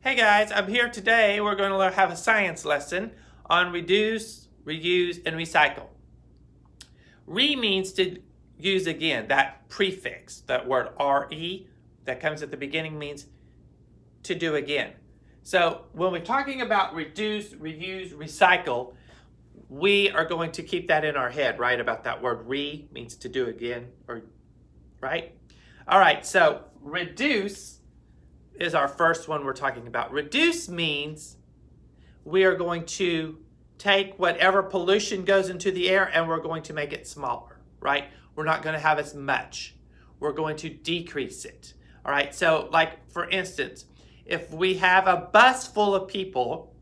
Hey guys, I'm here today. We're going to have a science lesson on reduce, reuse, and recycle. Means to use again. That prefix, that word re, that comes at the beginning means to do again. So when we're talking about reduce, reuse, recycle, we are going to keep that in our head, right? About that word means to do again, or right? All right, so reduce is our first one we're talking about. Reduce means we are going to take whatever pollution goes into the air and we're going to make it smaller, right? We're not going to have as much. We're going to decrease it. All right, so like for instance, if we have a bus full of people,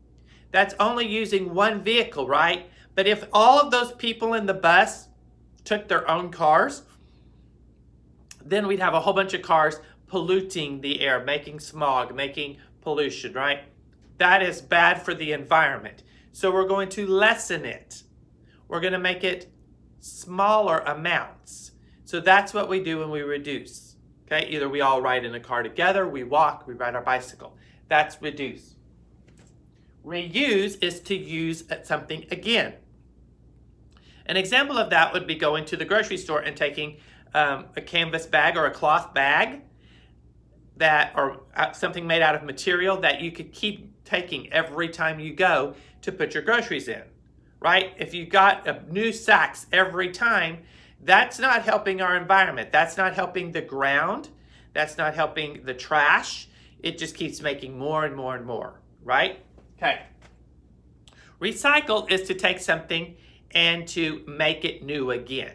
that's only using one vehicle, right? But if all of those people in the bus took their own cars, then we'd have a whole bunch of cars polluting the air, making smog, making pollution, right? That is bad for the environment. So we're going to lessen it. We're going to make it smaller amounts. So that's what we do when we reduce. Okay, either we all ride in a car together, we walk, we ride our bicycle. That's reduce. Reuse is to use something again. An example of that would be going to the grocery store and taking a canvas bag or a cloth bag or something made out of material that you could keep taking every time you go to put your groceries in, right? If you got new sacks every time, that's not helping our environment. That's not helping the ground. That's not helping the trash. It just keeps making more and more and more, right? Okay. Recycle is to take something and to make it new again,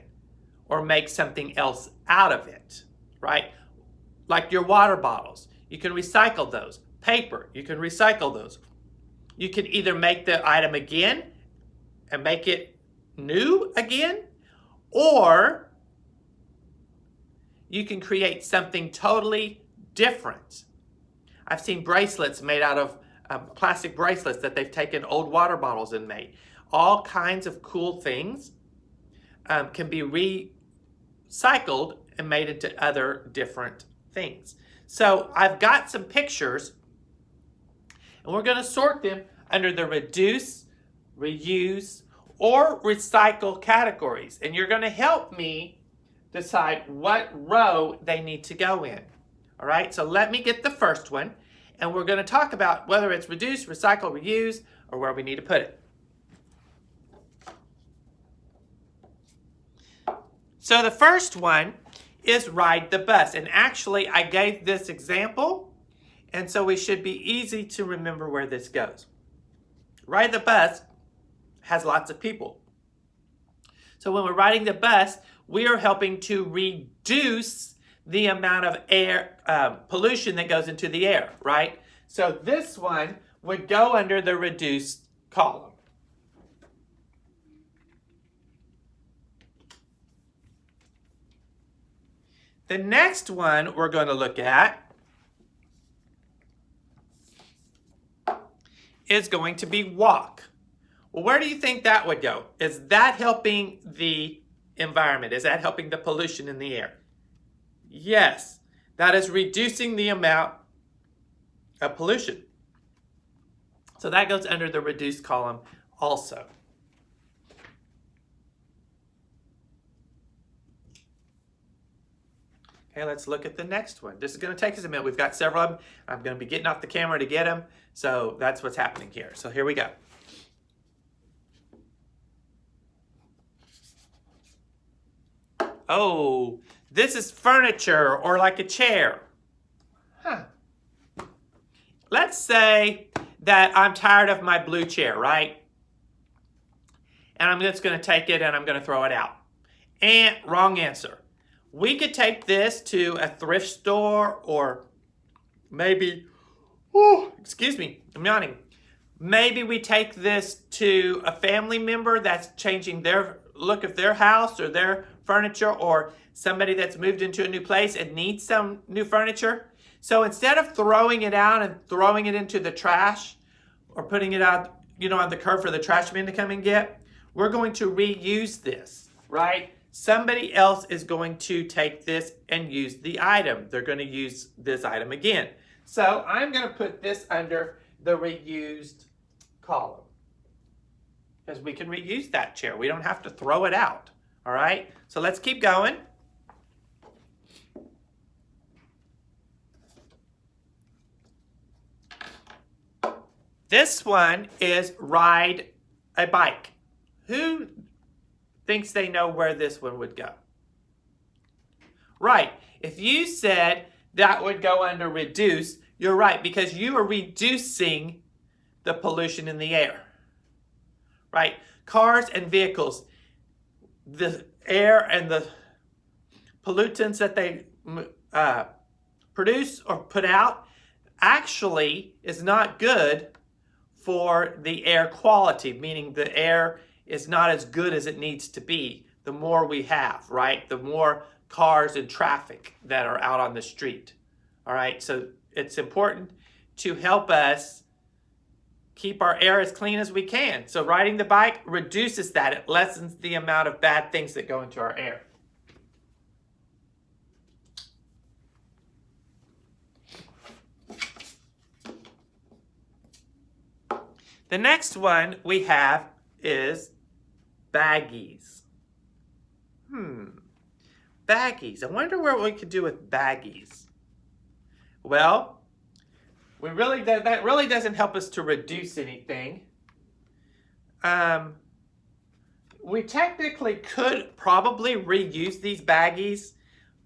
or make something else out of it, right? Like your water bottles, you can recycle those. Paper, you can recycle those. You can either make the item again and make it new again, or you can create something totally different. I've seen bracelets made out of plastic bracelets that they've taken old water bottles and made. All kinds of cool things can be recycled and made into other different things. So I've got some pictures and we're going to sort them under the reduce, reuse, or recycle categories. And you're going to help me decide what row they need to go in. All right, so let me get the first one and we're going to talk about whether it's reduce, recycle, reuse, or where we need to put it. So the first one is ride the bus. And actually, I gave this example, and so we should be easy to remember where this goes. Ride the bus has lots of people. So when we're riding the bus, we are helping to reduce the amount of air pollution that goes into the air, right? So this one would go under the reduced column. The next one we're going to look at is going to be walk. Well, where do you think that would go? Is that helping the environment? Is that helping the pollution in the air? Yes, that is reducing the amount of pollution. So that goes under the reduced column also. Okay, let's look at the next one. This is going to take us a minute. We've got several of them. I'm going to be getting off the camera to get them. So that's what's happening here. So here we go. Oh, this is furniture or like a chair. Let's say that I'm tired of my blue chair, right? And I'm just going to take it and I'm going to throw it out. And wrong answer. We could take this to a thrift store, or maybe, excuse me, I'm yawning. Maybe we take this to a family member that's changing their look of their house or their furniture, or somebody that's moved into a new place and needs some new furniture. So instead of throwing it out and throwing it into the trash or putting it out, on the curb for the trash man to come and get, we're going to reuse this, right? Somebody else is going to take this and use the item. They're going to use this item again. So I'm going to put this under the reused column, because we can reuse that chair. We don't have to throw it out. All right, so let's keep going. This one is ride a bike. Who thinks they know where this one would go? Right, if you said that would go under reduce, you're right, because you are reducing the pollution in the air. Right, cars and vehicles, the air and the pollutants that they produce or put out actually is not good for the air quality, meaning the air is not as good as it needs to be the more we have, right? The more cars and traffic that are out on the street. All right, so it's important to help us keep our air as clean as we can. So riding the bike reduces that. It lessens the amount of bad things that go into our air. The next one we have is baggies. Baggies. I wonder what we could do with baggies. Well, that really doesn't help us to reduce anything. We technically could probably reuse these baggies.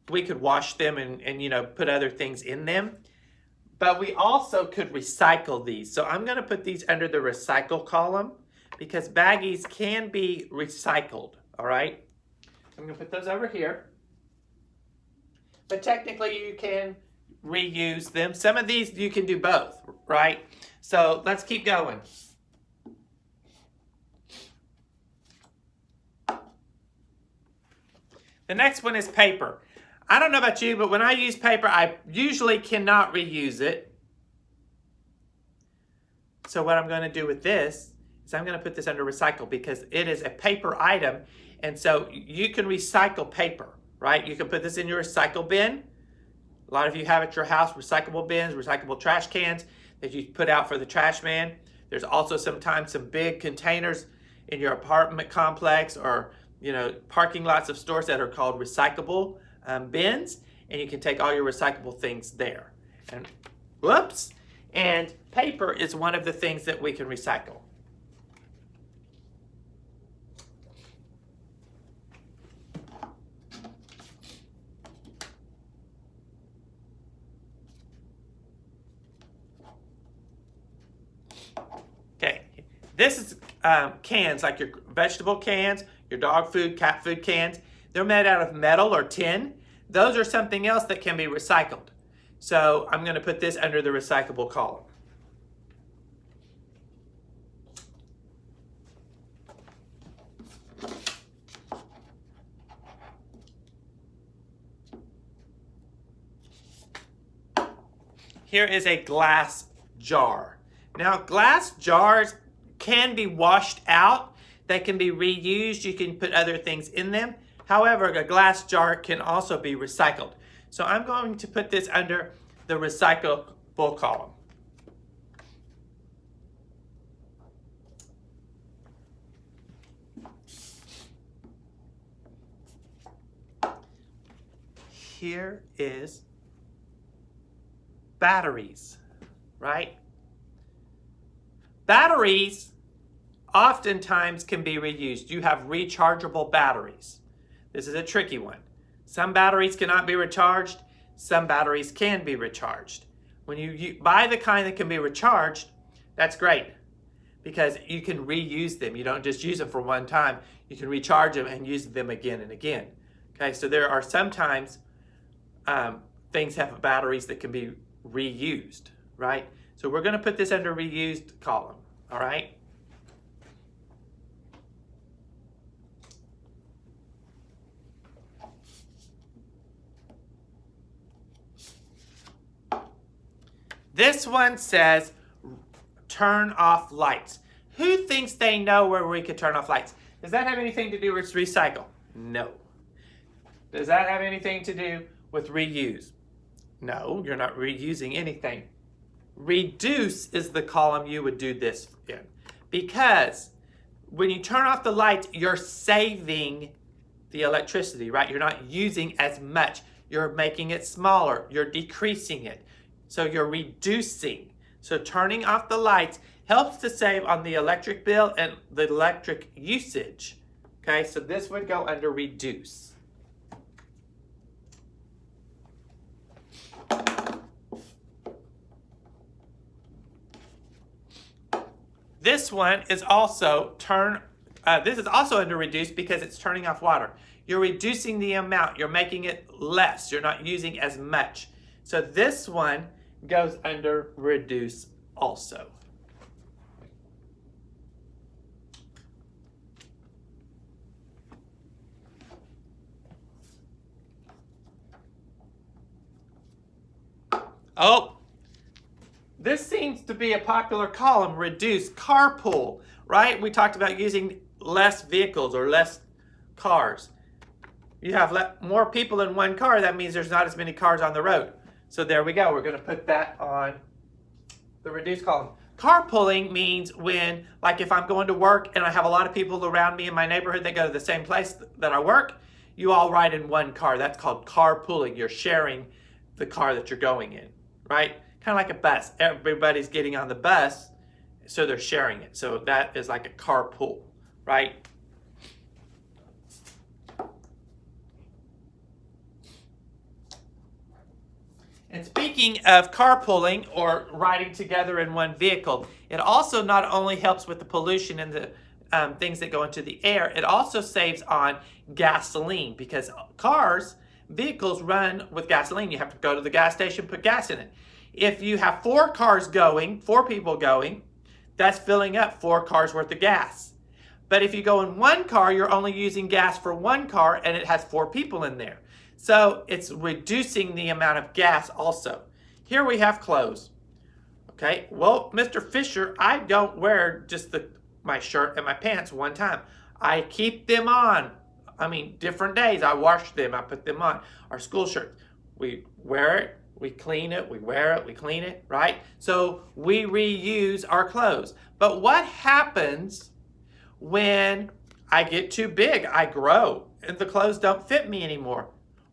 We could wash them and put other things in them. But we also could recycle these. So I'm going to put these under the recycle column because baggies can be recycled, all right? I'm going to put those over here. But technically you can reuse them. Some of these you can do both, right? So let's keep going. The next one is paper. I don't know about you, but when I use paper, I usually cannot reuse it. So what I'm going to do with this is I'm going to put this under recycle because it is a paper item. And so you can recycle paper, right? You can put this in your recycle bin. A lot of you have at your house recyclable bins, recyclable trash cans that you put out for the trash man. There's also sometimes some big containers in your apartment complex or parking lots of stores that are called recyclable bins, and you can take all your recyclable things there. And paper is one of the things that we can recycle. Okay, this is cans, like your vegetable cans, your dog food, cat food cans. They're made out of metal or tin. Those are something else that can be recycled. So I'm going to put this under the recyclable column. Here is a glass jar. Now, glass jars can be washed out. They can be reused. You can put other things in them. However, a glass jar can also be recycled. So I'm going to put this under the recyclable column. Here is batteries, right? Batteries oftentimes can be reused. You have rechargeable batteries. This is a tricky one. Some batteries cannot be recharged. Some batteries can be recharged. When you buy the kind that can be recharged, that's great because you can reuse them. You don't just use them for one time. You can recharge them and use them again and again. Okay, so there are sometimes things have batteries that can be reused, right? So we're going to put this under reused column, all right? This one says turn off lights. Who thinks they know where we could turn off lights? Does that have anything to do with recycle? No. Does that have anything to do with reuse? No, you're not reusing anything. Reduce is the column you would do this in. Because when you turn off the lights, you're saving the electricity, right? You're not using as much. You're making it smaller. You're decreasing it. So you're reducing. So turning off the lights helps to save on the electric bill and the electric usage. Okay, so this would go under reduce. This one is also this is also under reduce because it's turning off water. You're reducing the amount. You're making it less. You're not using as much. So this one goes under reduce also. Oh, this seems to be a popular column, reduce, carpool, right? We talked about using less vehicles or less cars. You have more people in one car, that means there's not as many cars on the road. So there we go, we're gonna put that on the reduce column. Carpooling means when, like if I'm going to work and I have a lot of people around me in my neighborhood that go to the same place that I work, you all ride in one car. That's called carpooling. You're sharing the car that you're going in, right? Kind of like a bus. Everybody's getting on the bus, so they're sharing it. So that is like a carpool, right? And speaking of carpooling or riding together in one vehicle, it also not only helps with the pollution and the things that go into the air, it also saves on gasoline because vehicles run with gasoline. You have to go to the gas station, put gas in it. If you have 4 people going, that's filling up 4 cars worth of gas. But if you go in one car, you're only using gas for one car and it has 4 people in there. So it's reducing the amount of gas also. Here we have clothes. Okay, well, Mr. Fisher, I don't wear just my shirt and my pants one time. I keep them on. I mean, different days. I wash them, I put them on. Our school shirts, we wear it, we clean it, we wear it, we clean it, right? So we reuse our clothes. But what happens when I get too big? I grow and the clothes don't fit me anymore.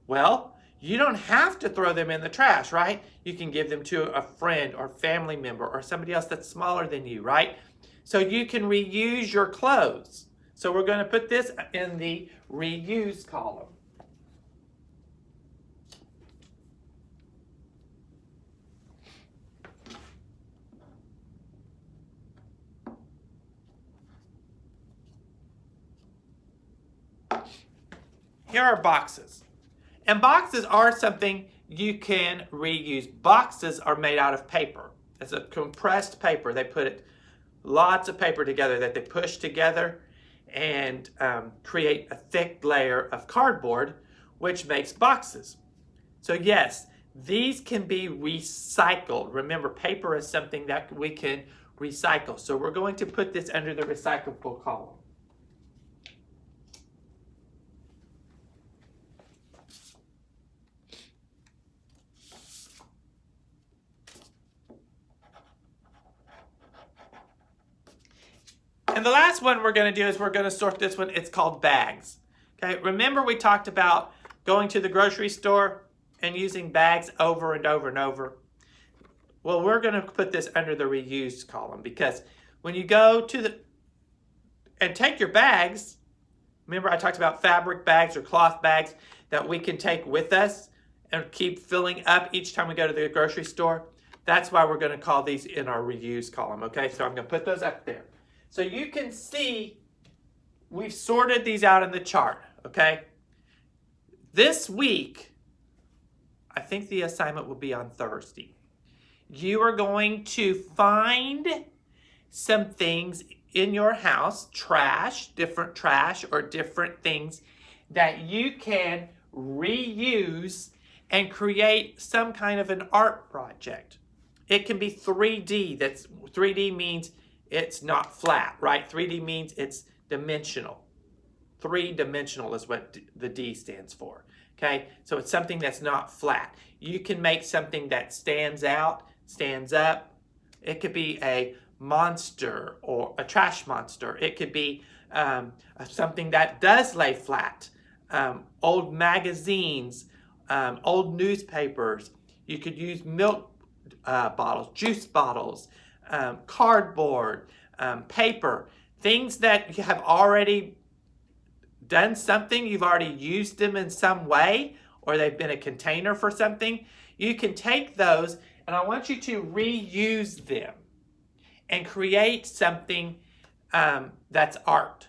Well, you don't have to throw them in the trash, right? You can give them to a friend or family member or somebody else that's smaller than you, right? So you can reuse your clothes. So we're going to put this in the reuse column. Here are boxes. And boxes are something you can reuse. Boxes are made out of paper. It's a compressed paper. They put lots of paper together that they push together and create a thick layer of cardboard, which makes boxes. So yes, these can be recycled. Remember, paper is something that we can recycle. So we're going to put this under the recyclable column. And the last one we're going to do is we're going to sort this one. It's called bags. Okay, remember we talked about going to the grocery store and using bags over and over and over? Well, we're going to put this under the reused column because when you go to and take your bags, remember I talked about fabric bags or cloth bags that we can take with us and keep filling up each time we go to the grocery store? That's why we're going to call these in our reuse column, okay? So I'm going to put those up there. So you can see we've sorted these out in the chart, okay? This week, I think the assignment will be on Thursday. You are going to find some things in your house, different trash or different things that you can reuse and create some kind of an art project. It can be 3D. 3D means it's not flat, right? 3D means it's dimensional. 3-dimensional is what the D stands for, okay? So it's something that's not flat. You can make something that stands out, stands up. It could be a monster or a trash monster. It could be something that does lay flat. Old magazines, old newspapers. You could use milk bottles, juice bottles, cardboard, paper, things that you have already done something, you've already used them in some way, or they've been a container for something. You can take those, and I want you to reuse them and create something that's art.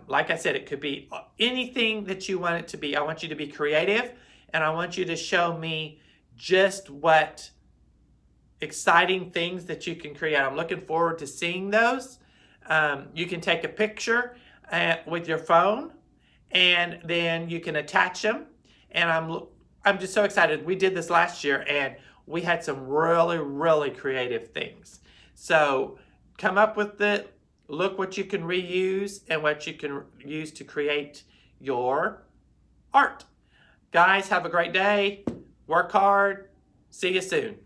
Like I said, it could be anything that you want it to be. I want you to be creative, and I want you to show me just what exciting things that you can create. I'm looking forward to seeing those. You can take a picture with your phone, and then you can attach them. And I'm just so excited. We did this last year, and we had some really creative things. So come up with it. Look what you can reuse and what you can use to create your art. Guys, have a great day. Work hard. See you soon.